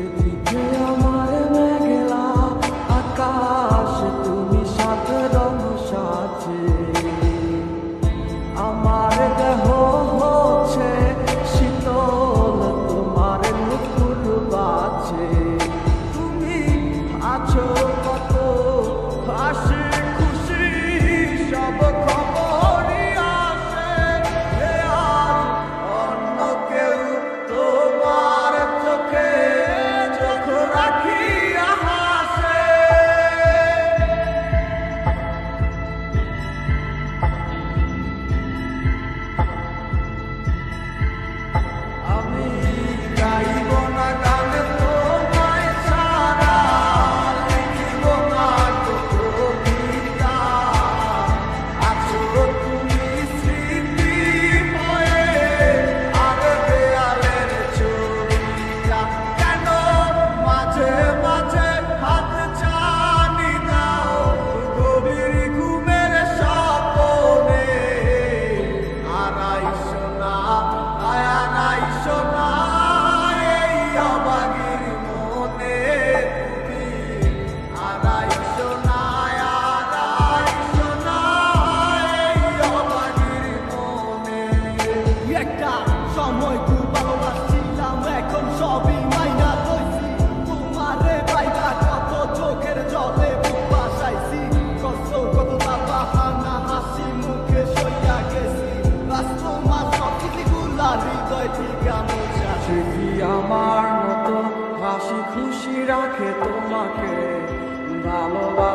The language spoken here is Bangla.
যেদিকে আমার মেঘলা আকাশ তুমি সাত রং সাজে আমার দেহ হচ্ছে শীতল তোমার নুপুর বাজে তুমি আছো কত হাসি খুশি সব খবরই আসে আর অন্য কেউ তোমার চোখে চোখ রাখিয়া হাসে আমি গাইব না গান তোমায় ছাড়া লিখিব না কবিতা আছো তুমি স্মৃতি হয়ে আর দেয়ালের ছবিটা কেন মাঝে মাঝে হাত ছানি দাও গভীর ঘুমের স্বপ্নে আর আইসো না আয়ার আইসো না এই অবাগির মনে তুমি আর আইসো না আর আইসো না এই অবাগির মনে একটা সময় খুব ভালোবাসছিলাম এখন সবই মাইনা লইছি তোমারে পাইবা কত চোখের জলে বুক বাসাইছি কষ্ট কত বাহানা হাসি মুখে সইয়া গেছি তোমার সব কিছুগুলা হৃদয় থেকে মোছা সে কি আমার মতো হাসি খুশি রাখে তোমাকে ভালোবাসা